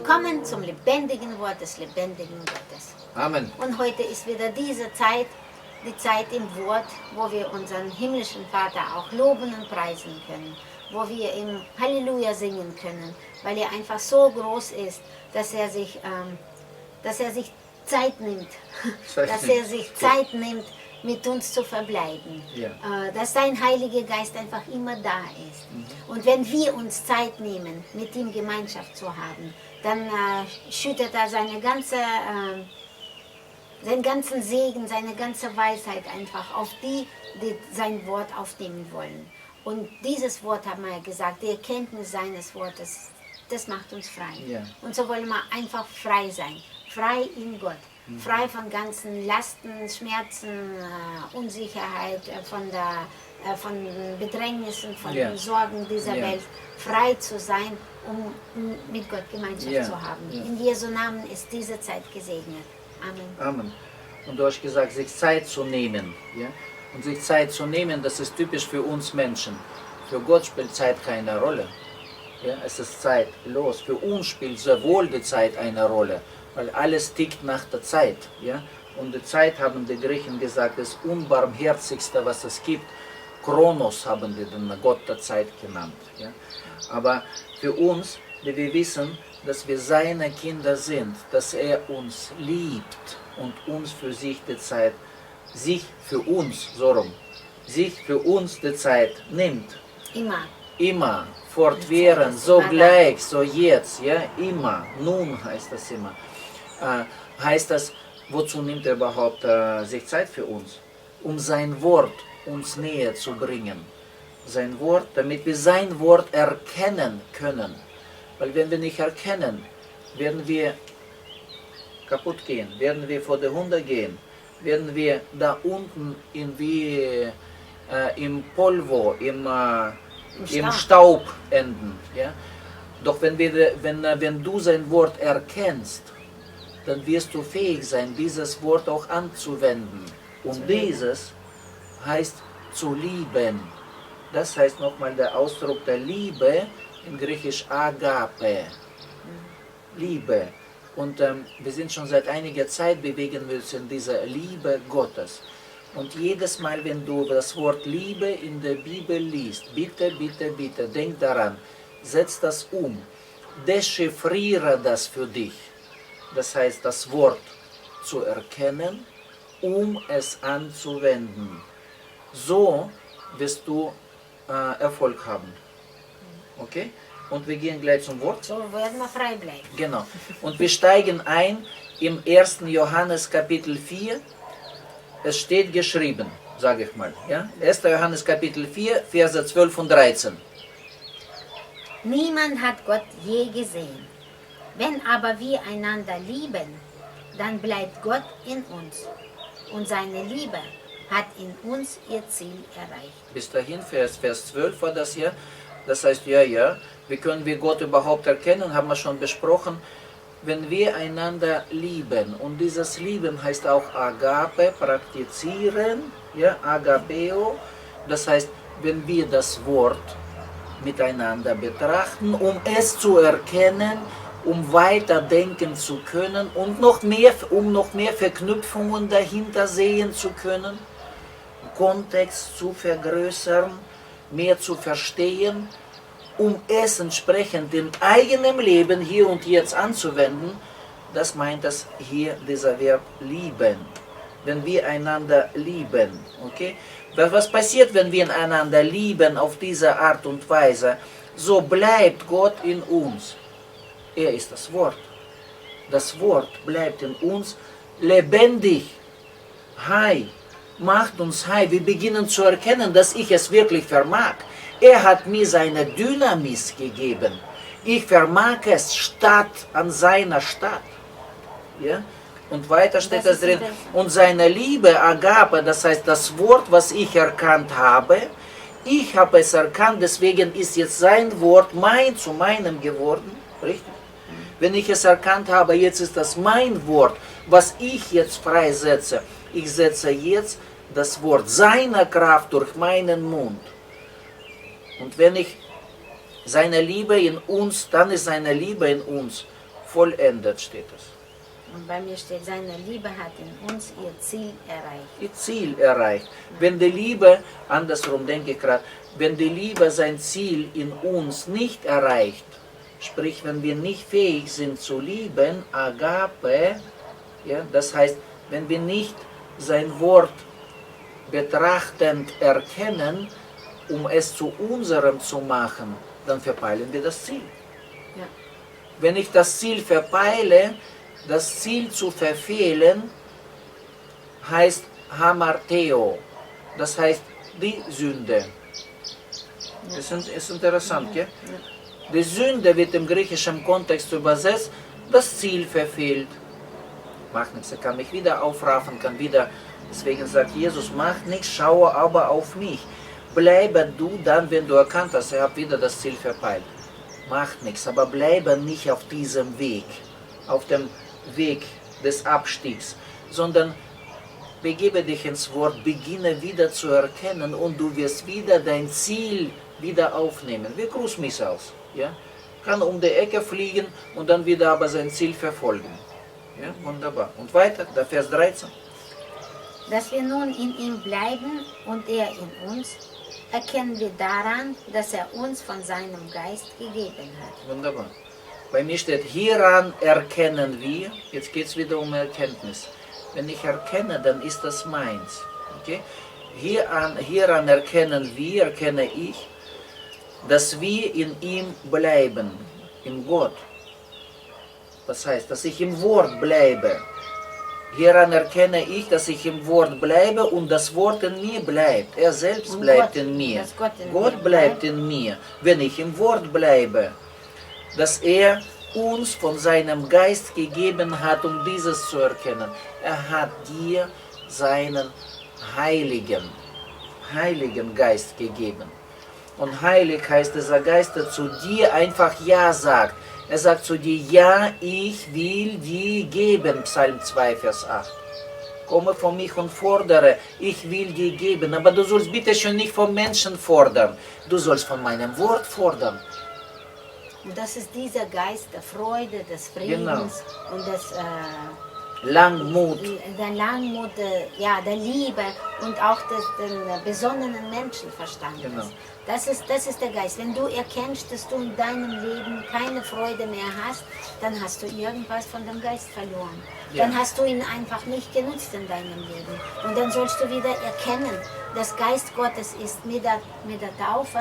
Willkommen zum lebendigen Wort des lebendigen Gottes. Amen. Und heute ist wieder diese Zeit, die Zeit im Wort, wo wir unseren himmlischen Vater auch loben und preisen können, wo wir ihm Halleluja singen können, weil er einfach so groß ist, dass er sich Zeit nimmt, Zeit nimmt, mit uns zu verbleiben, dass sein Heiliger Geist einfach immer da ist. Und wenn wir uns Zeit nehmen, mit ihm Gemeinschaft zu haben, dann schüttet er seinen ganzen Segen, seine ganze Weisheit einfach auf die, die sein Wort aufnehmen wollen. Und dieses Wort, haben wir ja gesagt, die Erkenntnis seines Wortes, das macht uns frei. Yeah. Und so wollen wir einfach frei sein, frei in Gott. Frei von ganzen Lasten, Schmerzen, Unsicherheit, von Bedrängnissen, von den Sorgen dieser Welt, frei zu sein, um mit Gott Gemeinschaft zu haben. In Jesu Namen ist diese Zeit gesegnet. Amen. Amen. Und du hast gesagt, sich Zeit zu nehmen. Ja? Und sich Zeit zu nehmen, das ist typisch für uns Menschen. Für Gott spielt Zeit keine Rolle. Ja? Es ist zeitlos. Für uns spielt sehr wohl die Zeit eine Rolle. Weil alles tickt nach der Zeit. Ja? Und die Zeit, haben die Griechen gesagt, ist das Unbarmherzigste, was es gibt. Chronos haben die den Gott der Zeit genannt. Ja? Aber für uns, die wir wissen, dass wir seine Kinder sind, dass er uns liebt und uns für sich die Zeit, sich für uns die Zeit nimmt. Immer, fortwährend, so gleich, so jetzt, ja, immer, nun heißt das immer. Heißt das, wozu nimmt er überhaupt sich Zeit für uns? Um sein Wort uns näher zu bringen. Sein Wort, damit wir sein Wort erkennen können. Weil wenn wir nicht erkennen, werden wir kaputt gehen, werden wir vor die Hunde gehen, werden wir da unten im Polvo, im Staub enden. Ja? Doch wenn du sein Wort erkennst, dann wirst du fähig sein, dieses Wort auch anzuwenden. Und dieses heißt zu lieben. Das heißt nochmal der Ausdruck der Liebe, in Griechisch Agape. Liebe. Und wir sind schon seit einiger Zeit, bewegen wir uns in dieser Liebe Gottes. Und jedes Mal, wenn du das Wort Liebe in der Bibel liest, bitte, bitte, bitte, denk daran, setz das um, dechiffriere das für dich. Das heißt, das Wort zu erkennen, um es anzuwenden. So wirst du Erfolg haben. Okay? Und wir gehen gleich zum Wort. So werden wir frei bleiben. Genau. Und wir steigen ein im 1. Johannes Kapitel 4. Es steht geschrieben, sage ich mal. Ja? 1. Johannes Kapitel 4, Verse 12 und 13. Niemand hat Gott je gesehen. Wenn aber wir einander lieben, dann bleibt Gott in uns. Und seine Liebe hat in uns ihr Ziel erreicht. Bis dahin, Vers 12 war das hier. Das heißt, wie können wir Gott überhaupt erkennen, haben wir schon besprochen, wenn wir einander lieben. Und dieses Lieben heißt auch Agape, praktizieren, ja, Agapeo. Das heißt, wenn wir das Wort miteinander betrachten, um es zu erkennen, um weiter denken zu können und um noch mehr Verknüpfungen dahinter sehen zu können, Kontext zu vergrößern, mehr zu verstehen, um es entsprechend in eigenem Leben hier und jetzt anzuwenden. Das meint das hier, dieser Verb lieben. Wenn wir einander lieben, okay? Was passiert, wenn wir einander lieben auf diese Art und Weise? So bleibt Gott in uns. Er ist das Wort. Das Wort bleibt in uns lebendig. Heil. Macht uns heil. Wir beginnen zu erkennen, dass ich es wirklich vermag. Er hat mir seine Dynamis gegeben. Ich vermag es an seiner Stadt. Ja? Und weiter steht das drin. Und seine Liebe, Agape, das heißt das Wort, was ich erkannt habe, ich habe es erkannt, deswegen ist jetzt sein Wort zu meinem geworden. Richtig? Wenn ich es erkannt habe, jetzt ist das mein Wort, was ich jetzt freisetze. Ich setze jetzt das Wort seiner Kraft durch meinen Mund. Und wenn ich seine Liebe in uns, dann ist seine Liebe in uns vollendet, steht es. Und bei mir steht, seine Liebe hat in uns ihr Ziel erreicht. Ihr Ziel erreicht. Wenn die Liebe, andersrum denke ich gerade, wenn die Liebe sein Ziel in uns nicht erreicht, sprich, wenn wir nicht fähig sind zu lieben, Agape, ja, das heißt, wenn wir nicht sein Wort betrachtend erkennen, um es zu unserem zu machen, dann verpeilen wir das Ziel. Ja. Wenn ich das Ziel verpeile, das Ziel zu verfehlen, heißt Hamarteo, das heißt die Sünde. Ja. Ist interessant, ja? Ja? Die Sünde wird im griechischen Kontext übersetzt, das Ziel verfehlt. Macht nichts, er kann mich wieder aufraffen, kann wieder, deswegen sagt Jesus, macht nichts, schaue aber auf mich. Bleibe du dann, wenn du erkannt hast, er hat wieder das Ziel verpeilt. Macht nichts, aber bleibe nicht auf diesem Weg, auf dem Weg des Abstiegs, sondern begebe dich ins Wort, beginne wieder zu erkennen und du wirst wieder dein Ziel wieder aufnehmen. Wie Großmisaus, ja? Kann um die Ecke fliegen und dann wieder aber sein Ziel verfolgen. Ja, wunderbar. Und weiter, der Vers 13. Dass wir nun in ihm bleiben und er in uns, erkennen wir daran, dass er uns von seinem Geist gegeben hat. Wunderbar. Bei mir steht, hieran erkennen wir, jetzt geht es wieder um Erkenntnis. Wenn ich erkenne, dann ist das meins. Okay? Hieran erkennen wir, erkenne ich, dass wir in ihm bleiben, in Gott. Das heißt, dass ich im Wort bleibe. Hieran erkenne ich, dass ich im Wort bleibe und das Wort in mir bleibt. Er selbst und bleibt Gott, in mir. Gott bleibt in mir. Wenn ich im Wort bleibe, dass er uns von seinem Geist gegeben hat, um dieses zu erkennen. Er hat dir seinen Heiligen Geist gegeben. Und heilig heißt dieser Geist, der zu dir einfach Ja sagt. Er sagt zu dir, ja, ich will dir geben, Psalm 2, Vers 8. Komme von mich und fordere, ich will dir geben. Aber du sollst bitte schon nicht vom Menschen fordern. Du sollst von meinem Wort fordern. Und das ist dieser Geist der Freude, des Friedens und des Langmut. Der Langmut, der Liebe und auch den besonnenen Menschenverstand. Genau. Das ist der Geist. Wenn du erkennst, dass du in deinem Leben keine Freude mehr hast, dann hast du irgendwas von dem Geist verloren. Ja. Dann hast du ihn einfach nicht genutzt in deinem Leben. Und dann sollst du wieder erkennen, dass Geist Gottes ist mit der Taufe,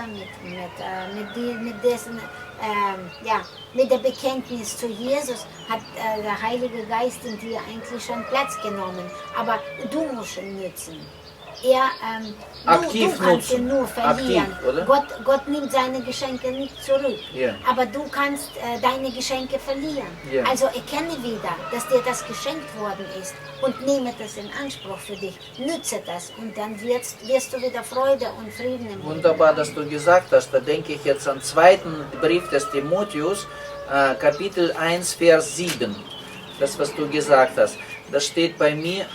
mit der Bekenntnis zu Jesus, hat der Heilige Geist in dir eigentlich schon Platz genommen. Aber du musst ihn nützen. Du kannst ihn nur verlieren. Aktiv, Gott nimmt seine Geschenke nicht zurück. Yeah. Aber du kannst deine Geschenke verlieren. Yeah. Also erkenne wieder, dass dir das geschenkt worden ist und nehme das in Anspruch für dich. Nütze das und dann wirst du wieder Freude und Frieden im Leben. Wunderbar, dass du gesagt hast. Da denke ich jetzt am zweiten Brief des Timotheus, Kapitel 1, Vers 7. Das, was du gesagt hast. Das steht bei mir,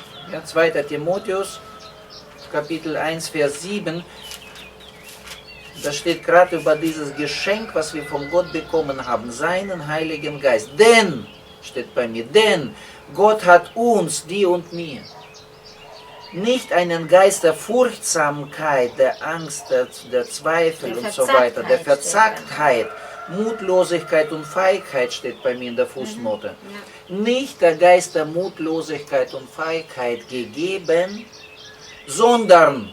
2. Timotheus, Kapitel 1, Vers 7, da steht gerade über dieses Geschenk, was wir von Gott bekommen haben, seinen Heiligen Geist. Denn, steht bei mir, denn Gott hat uns, dir und mir, nicht einen Geist der Furchtsamkeit, der Angst, der Zweifel und so weiter, der Verzagtheit, Mutlosigkeit und Feigheit steht bei mir in der Fußnote. Ja. Nicht der Geist der Mutlosigkeit und Feigheit gegeben, sondern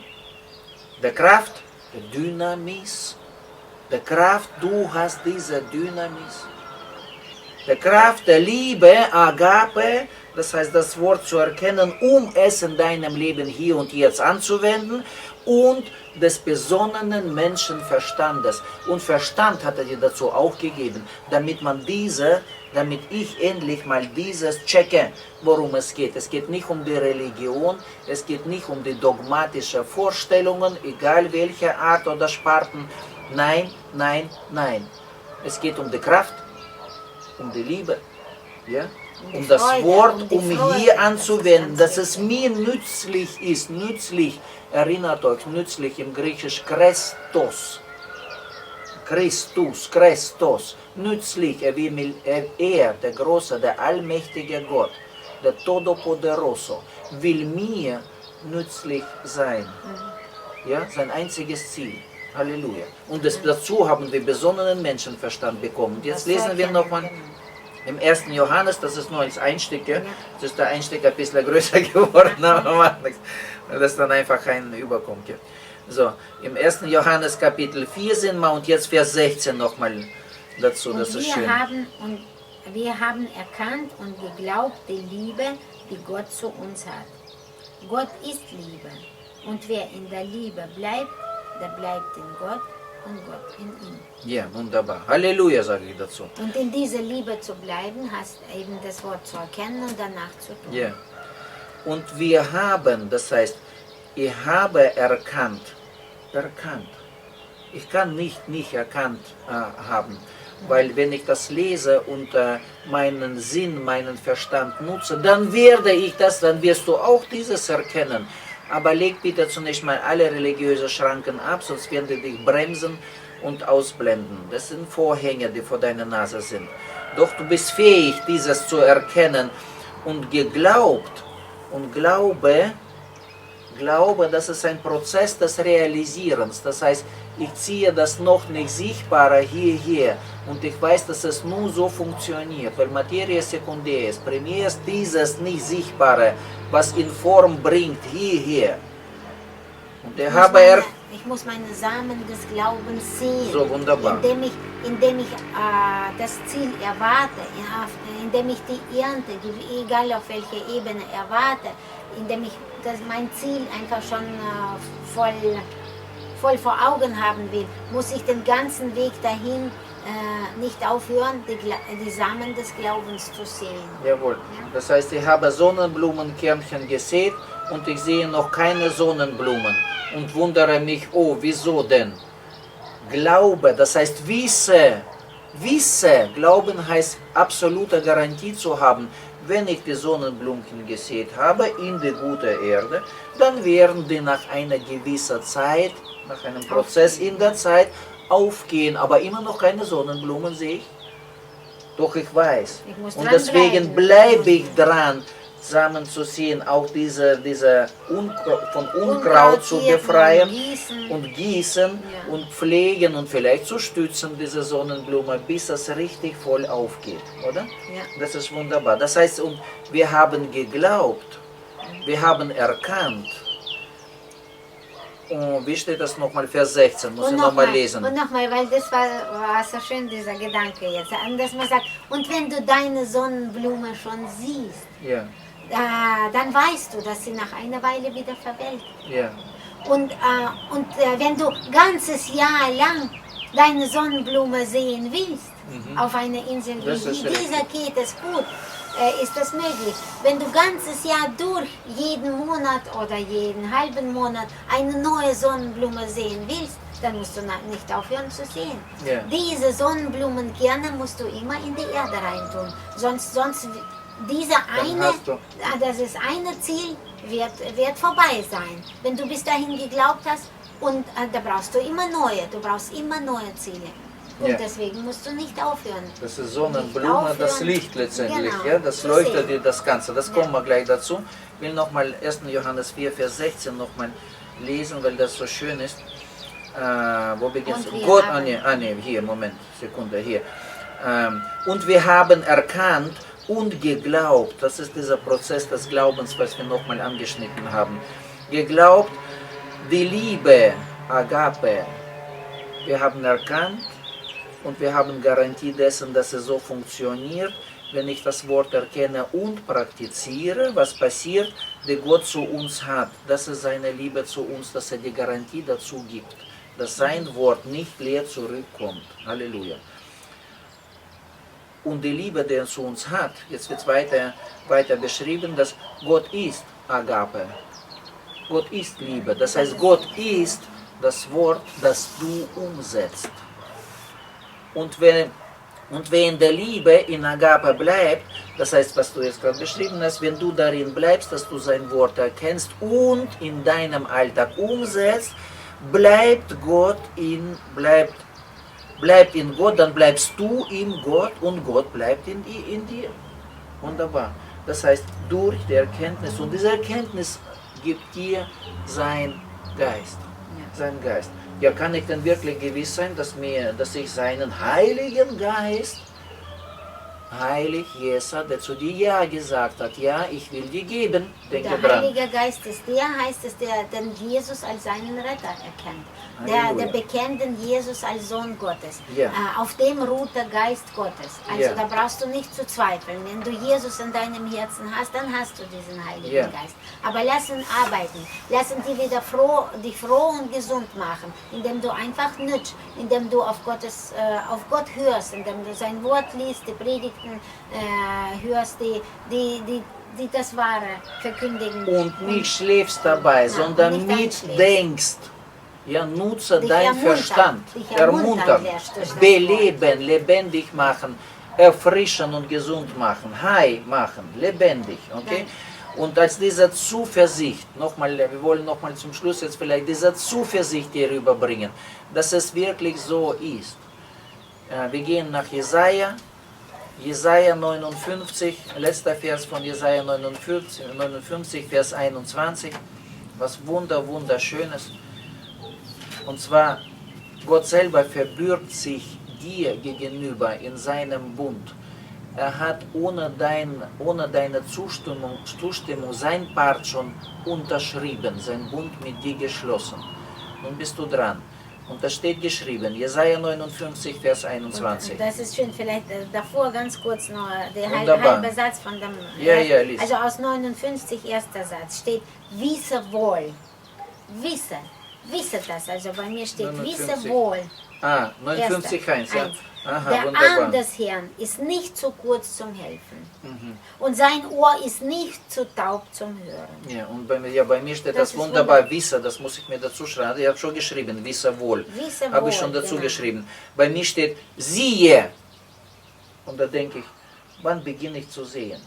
der Kraft, der Dynamis, der Kraft, du hast diese Dynamis, der Kraft der Liebe, Agape, das heißt das Wort zu erkennen, um es in deinem Leben hier und jetzt anzuwenden, und des besonnenen Menschenverstandes. Und Verstand hat er dir dazu auch gegeben, damit ich endlich mal dieses checke, worum es geht. Es geht nicht um die Religion, es geht nicht um die dogmatischen Vorstellungen, egal welcher Art oder Sparten. Nein, nein, nein. Es geht um die Kraft, um die Liebe, ja? Um das Wort, um hier anzuwenden, dass es mir nützlich ist. Nützlich, erinnert euch, nützlich im Griechisch Christos. Christus, nützlich, wie er, der große, der allmächtige Gott, der Todopoderoso, will mir nützlich sein. Ja, sein einziges Ziel. Halleluja. Und dazu haben wir besonnenen Menschenverstand bekommen. Jetzt lesen wir nochmal im 1. Johannes, das ist nur als Einstieg. Ja? Das ist der Einstieg ein bisschen größer geworden, aber macht nichts. Das ist dann einfach ein Überkommen. Ja? So, im 1. Johannes Kapitel 4 sind wir und jetzt Vers 16 nochmal dazu. Das ist schön. Wir haben erkannt und geglaubt die Liebe, die Gott zu uns hat. Gott ist Liebe. Und wer in der Liebe bleibt, der bleibt in Gott und Gott in ihm. Ja, wunderbar. Halleluja, sage ich dazu. Und in dieser Liebe zu bleiben, hast eben das Wort zu erkennen und danach zu tun. Ja. Und wir haben, das heißt, ich habe erkannt. Ich kann nicht erkannt haben. Weil wenn ich das lese und meinen Sinn, meinen Verstand nutze, dann werde ich das, dann wirst du auch dieses erkennen. Aber leg bitte zunächst mal alle religiösen Schranken ab, sonst werden die dich bremsen und ausblenden. Das sind Vorhänge, die vor deiner Nase sind. Doch du bist fähig, dieses zu erkennen und geglaubt. Und Glaube, das ist ein Prozess des Realisierens. Das heißt, ich ziehe das noch nicht Sichtbare hierher und ich weiß, dass es nur so funktioniert, weil Materie sekundär ist. Primär ist dieses nicht Sichtbare, was in Form bringt hierher. Und ich muss meine Samen des Glaubens sehen, so wunderbar. indem ich das Ziel erwarte, indem ich die Ernte, egal auf welcher Ebene erwarte, indem ich mein Ziel einfach schon voll vor Augen haben will, muss ich den ganzen Weg dahin nicht aufhören, die Samen des Glaubens zu sehen. Jawohl. Das heißt, ich habe Sonnenblumenkernchen gesät und ich sehe noch keine Sonnenblumen und wundere mich, oh, wieso denn? Glaube, das heißt Wisse. Glauben heißt absolute Garantie zu haben. Wenn ich die Sonnenblumen gesät habe in die gute Erde, dann werden die nach einer gewissen Zeit, nach einem Prozess in der Zeit aufgehen, aber immer noch keine Sonnenblumen sehe ich. Doch ich weiß. Und deswegen bleibe ich dran, Samen zu sehen, auch diese von Unkraut zu befreien und gießen und pflegen und vielleicht zu stützen, diese Sonnenblume, bis es richtig voll aufgeht, oder? Ja. Das ist wunderbar. Das heißt, und wir haben geglaubt, wir haben erkannt. Und wie steht das nochmal, Vers 16, muss ich nochmal lesen. Und nochmal, weil das war so schön, dieser Gedanke jetzt, dass man sagt, und wenn du deine Sonnenblume schon siehst, Ja. Dann weißt du, dass sie nach einer Weile wieder verwelkt. Ja. Und wenn du ganzes Jahr lang deine Sonnenblume sehen willst, auf einer Insel wie dieser geht es gut, ist das möglich. Wenn du ganzes Jahr durch, jeden Monat oder jeden halben Monat eine neue Sonnenblume sehen willst, dann musst du nicht aufhören zu sehen. Ja. Diese Sonnenblumenkerne musst du immer in die Erde reintun, sonst das eine Ziel wird vorbei sein. Wenn du bis dahin geglaubt hast, und da brauchst du immer neue Ziele. Und deswegen musst du nicht aufhören. Das ist Sonnenblume, das Licht letztendlich, genau, ja, das leuchtet dir das Ganze. Das kommen wir gleich dazu. Ich will nochmal 1. Johannes 4, Vers 16 nochmal lesen, weil das so schön ist. Wo beginnt es? Gott, hier, Moment, Sekunde, hier. Und wir haben erkannt und geglaubt, das ist dieser Prozess des Glaubens, was wir nochmal angeschnitten haben. Geglaubt, die Liebe, Agape, wir haben erkannt und wir haben Garantie dessen, dass es so funktioniert, wenn ich das Wort erkenne und praktiziere, was passiert, die Gott zu uns hat. Das ist seine Liebe zu uns, dass er die Garantie dazu gibt, dass sein Wort nicht leer zurückkommt. Halleluja. Und die Liebe, die er zu uns hat, jetzt wird weiter beschrieben, dass Gott ist Agape. Gott ist Liebe. Das heißt, Gott ist das Wort, das du umsetzt. Und wer in der Liebe, in Agape bleibt, das heißt, was du jetzt gerade beschrieben hast, wenn du darin bleibst, dass du sein Wort erkennst und in deinem Alltag umsetzt, bleibt bleibt in Gott, dann bleibst du in Gott und Gott bleibt in dir. Wunderbar. Das heißt, durch die Erkenntnis, und diese Erkenntnis gibt dir sein Geist. Sein Geist. Ja, kann ich denn wirklich gewiss sein, dass ich seinen Heiligen Geist, heilig JESA, der zu dir Ja gesagt hat, ja, ich will dir geben. Denke der Heilige Geist ist der, heißt es, der den Jesus als seinen Retter erkennt. Der bekennt den Jesus als Sohn Gottes. Ja. Auf dem ruht der Geist Gottes. Also Ja. da brauchst du nicht zu zweifeln. Wenn du Jesus in deinem Herzen hast, dann hast du diesen Heiligen Ja. Geist. Aber lass ihn arbeiten. Lass ihn dich wieder dich froh und gesund machen, indem du einfach nützt, indem du auf Gott hörst, indem du sein Wort liest, die Predigten hörst, die das Wahre verkündigen. Und nicht schläfst dabei, sondern mitdenkst. Ja, nutze deinen Verstand, ermuntern, beleben, lebendig machen, erfrischen und gesund machen, heil machen, lebendig, okay? Und als diese Zuversicht, nochmal, wir wollen nochmal zum Schluss jetzt vielleicht diese Zuversicht hier rüberbringen, dass es wirklich so ist. Wir gehen nach Jesaja 59, letzter Vers von Jesaja 59, Vers 21, was wunderschönes. Und zwar, Gott selber verbürgt sich dir gegenüber in seinem Bund. Er hat ohne deine Zustimmung sein Part schon unterschrieben, sein Bund mit dir geschlossen. Nun bist du dran. Und da steht geschrieben, Jesaja 59, Vers 21. Und das ist schön, vielleicht davor ganz kurz noch der halbe Satz von dem. Lies. Also aus 59, erster Satz steht, wisse wohl. Wisse das, also bei mir steht, 59. wisse wohl. 59,1, ja. Aha, der wunderbar. Arm des Herrn ist nicht zu kurz zum Helfen. Und sein Ohr ist nicht zu taub zum Hören. Ja, und bei mir steht das wunderbar, Wisse, das muss ich mir dazu schreiben. Ich habe schon geschrieben, Wisse wohl. Habe ich schon dazu geschrieben. Bei mir steht, siehe. Und da denke ich, wann beginne ich zu sehen?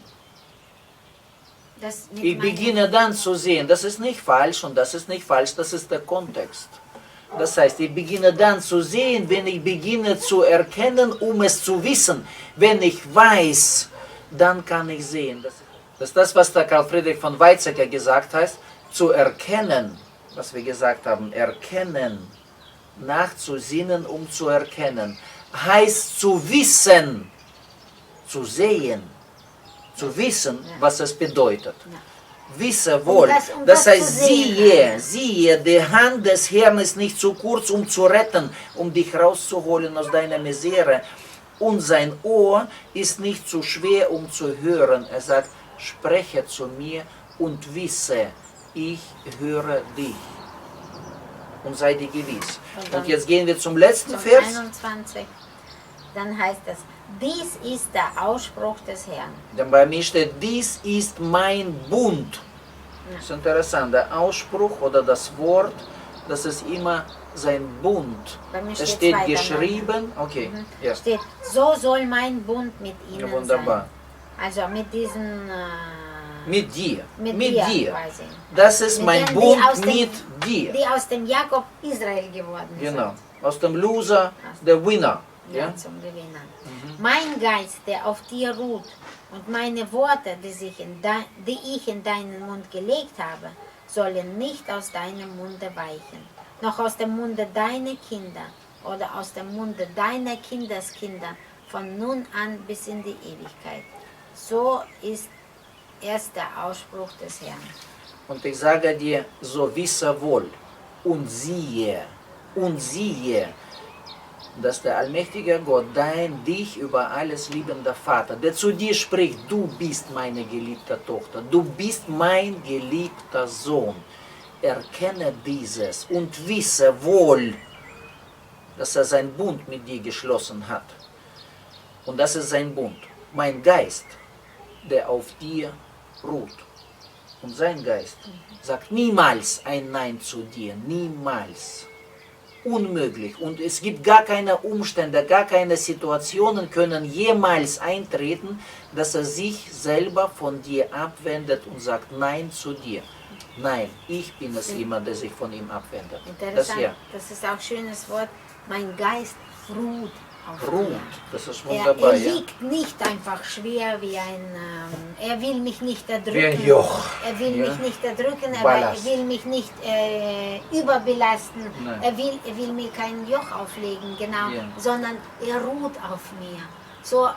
Ich beginne dann zu sehen, das ist nicht falsch und das ist nicht falsch, das ist der Kontext. Das heißt, ich beginne dann zu sehen, wenn ich beginne zu erkennen, um es zu wissen. Wenn ich weiß, dann kann ich sehen. Das ist das, was der Karl Friedrich von Weizsäcker gesagt hat, zu erkennen, was wir gesagt haben, erkennen, nachzusinnen, um zu erkennen, heißt zu wissen, zu sehen. Zu wissen, was es bedeutet. Wisse wohl. Das heißt, siehe, die Hand des Herrn ist nicht zu kurz, um zu retten, um dich rauszuholen aus deiner Misere. Und sein Ohr ist nicht zu schwer, um zu hören. Er sagt, spreche zu mir und wisse, ich höre dich. Und sei dir gewiss. Und jetzt gehen wir zum letzten Vers. 21. Dann heißt es, dies ist der Ausspruch des Herrn. Dann bei mir steht, dies ist mein Bund. Das ist interessant, der Ausspruch oder das Wort, das ist immer sein Bund. Es steht geschrieben, okay. Ja. Steht, so soll mein Bund mit ihnen wunderbar. sein. Also mit diesen... mit dir. Quasi. Das ist mein Bund mit dir. Die aus dem Jakob Israel geworden sind. Genau, aus dem Loser, der Winner. Ja, zum Gewinner. Mein Geist, der auf dir ruht, und meine Worte, die ich in deinen Mund gelegt habe, sollen nicht aus deinem Munde weichen, noch aus dem Munde deiner Kinder oder aus dem Munde deiner Kindeskinder, von nun an bis in die Ewigkeit. So ist erst der Ausspruch des Herrn. Und ich sage dir, so wisse wohl und siehe, dass der allmächtige Gott, dich über alles liebender Vater, der zu dir spricht, du bist meine geliebte Tochter, du bist mein geliebter Sohn. Erkenne dieses und wisse wohl, dass er seinen Bund mit dir geschlossen hat. Und das ist sein Bund. Mein Geist, der auf dir ruht. Und sein Geist sagt niemals ein Nein zu dir, niemals. Unmöglich. Und es gibt gar keine Umstände, gar keine Situationen können jemals eintreten, dass er sich selber von dir abwendet und sagt Nein zu dir. Nein, ich bin es immer, der sich von ihm abwendet. Interessant, das ist auch ein schönes Wort. Mein Geist ruht auf Ruht, dir. das ist wunderbar. Er liegt nicht einfach schwer wie ein, er will mich nicht erdrücken. Wie ein Joch. Er will mich nicht erdrücken, er Ballast. will mich nicht überbelasten. Nein. Er will mir kein Joch auflegen, genau, sondern er ruht auf mir. So,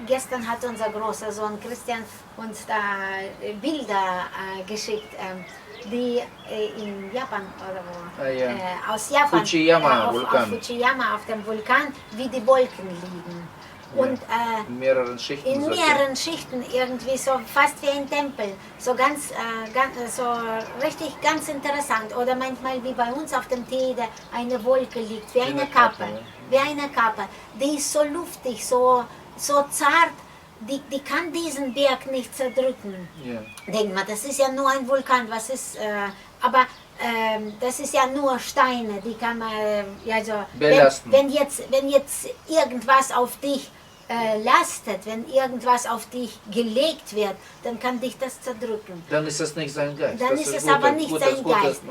gestern hat unser großer Sohn Christian uns da Bilder geschickt, die in Japan oder wo, aus Japan, auf Fujiyama, auf dem Vulkan, wie die Wolken liegen. Und in mehreren Schichten. In mehreren Schichten irgendwie so fast wie ein Tempel, so so richtig ganz interessant. Oder manchmal wie bei uns auf dem Teil eine Wolke liegt, wie eine Kappe, wie eine Kappe. Die ist so luftig, so zart. Die kann diesen Berg nicht zerdrücken. Denk mal, das ist ja nur ein Vulkan, was ist, aber das ist ja nur Steine, die kann man, also, belasten. Wenn jetzt irgendwas auf dich lastet, wenn irgendwas auf dich gelegt wird, dann kann dich das zerdrücken. Dann ist es nicht sein Geist. Dann ist es aber nicht sein Geist.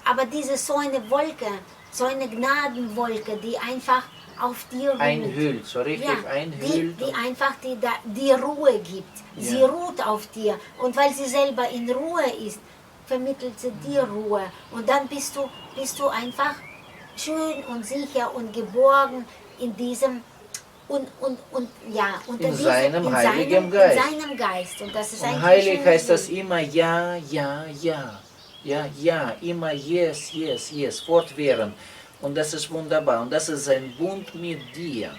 Aber diese so eine Wolke, so eine Gnadenwolke, die einfach auf dir ruht. Einhüllt, so richtig einhüllt. Die einfach die Ruhe gibt. Sie ruht auf dir. Und weil sie selber in Ruhe ist, vermittelt sie dir Ruhe. Und dann bist du einfach schön und sicher und geborgen in diesem in seinem Heiligen Geist. In seinem Geist. Und das ist und heilig heißt das immer ja, immer yes, fortwährend. Und das ist wunderbar. Und das ist sein Bund mit dir.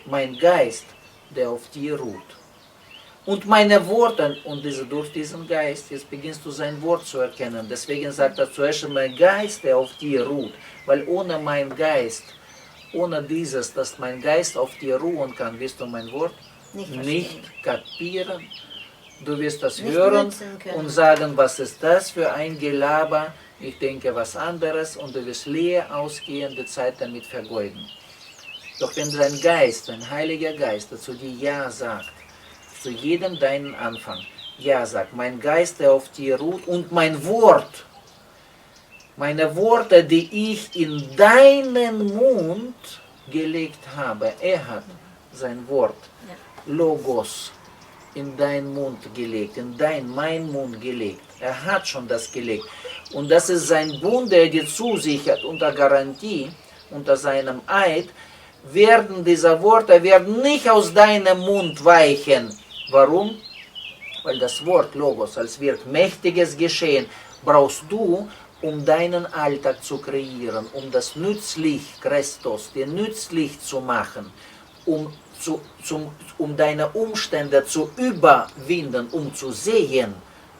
Mein Geist, der auf dir ruht. Und meine Worte, und durch diesen Geist, jetzt beginnst du sein Wort zu erkennen. Deswegen sagt er zuerst, mein Geist, der auf dir ruht. Weil ohne mein Geist, ohne dieses, dass mein Geist auf dir ruhen kann, wirst du mein Wort nicht kapieren. Du wirst das nicht hören und sagen, was ist das für ein Gelaber. Ich denke was anderes und du wirst leer ausgehende Zeit damit vergeuden. Doch wenn dein Geist, dein Heiliger Geist, zu dir Ja sagt, zu jedem deinen Anfang, Ja sagt, mein Geist, der auf dir ruht und mein Wort, meine Worte, die ich in deinen Mund gelegt habe, er hat sein Wort, Logos, in deinen Mund gelegt, in mein Mund gelegt. Er hat schon das gelegt. Und das ist sein Bund, der dir zusichert unter Garantie, unter seinem Eid, diese Worte werden nicht aus deinem Mund weichen. Warum? Weil das Wort Logos, als wird mächtiges Geschehen, brauchst du, um deinen Alltag zu kreieren, um das nützlich, Christus, dir nützlich zu machen, um deine Umstände zu überwinden, um zu sehen,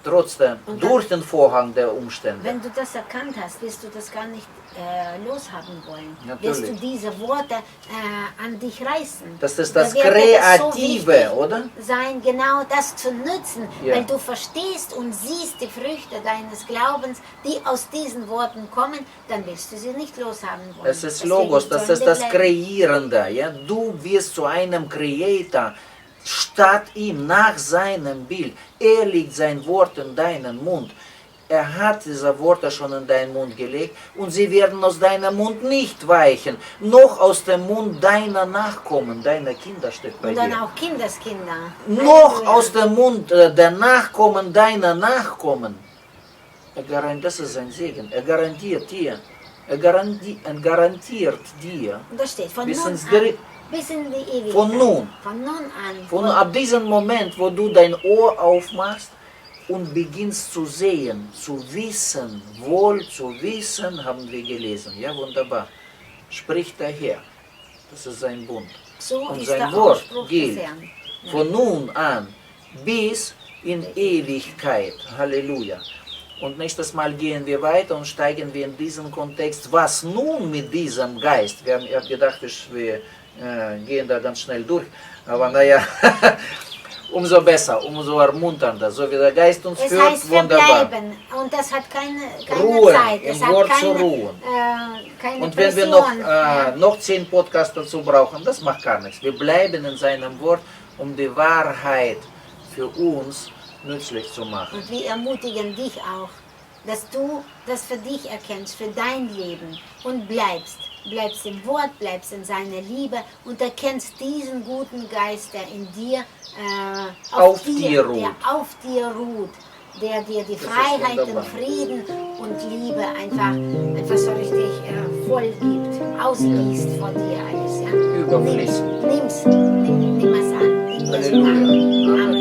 trotzdem durch den Vorhang der Umstände. Wenn du das erkannt hast, wirst du das gar nicht loshaben wollen. Natürlich. Wirst du diese Worte an dich reißen. Das ist das Kreative, so oder? Sein, genau das zu nützen, weil du verstehst und siehst die Früchte deines Glaubens, die aus diesen Worten kommen, dann wirst du sie nicht loshaben wollen. Es ist Logos, das ist das Kreierende. Ja? Du wirst zu einem Creator, statt ihm, nach seinem Bild. Er legt sein Wort in deinen Mund. Er hat diese Worte schon in deinen Mund gelegt und sie werden aus deinem Mund nicht weichen, noch aus dem Mund deiner Nachkommen, deiner Kinder steht bei dir. Und dann auch Kindeskinder. Noch aus dem Mund der Nachkommen deiner Nachkommen. Das ist sein Segen. Er garantiert dir. Er garantiert dir. Und das steht, von bis nun ins an, bis in die Ewigkeit. Von nun. Von nun an. Ab diesem Moment, wo du dein Ohr aufmachst und beginnst zu sehen, zu wissen, wohl zu wissen, haben wir gelesen. Ja, wunderbar. Spricht der Herr. Das ist sein Bund. So und ist sein der Wort Ausspruch gilt des Herrn. von nun an bis in Ewigkeit. Halleluja. Und nächstes Mal gehen wir weiter und steigen wir in diesen Kontext. Was nun mit diesem Geist? Wir haben ja gedacht, wir gehen da ganz schnell durch. Aber naja, umso besser, umso ermunternder. So wie der Geist uns führt, heißt, wunderbar. Bleiben. Und das hat keine Ruhe, Zeit. im Wort zu ruhen. Keine und wenn wir noch 10 Podcasts dazu brauchen, das macht gar nichts. Wir bleiben in seinem Wort, um die Wahrheit für uns nützlich zu machen. Und wir ermutigen dich auch, dass du das für dich erkennst, für dein Leben und bleibst. Bleibst im Wort, bleibst in seiner Liebe und erkennst diesen guten Geist, der in dir auf dir ruht. Der auf dir ruht, der dir die Freiheit, den Frieden und Liebe einfach so richtig voll gibt, ausgießt von dir alles. Ja? Überfließt. Nimm es an. In Jesu Namen. Amen.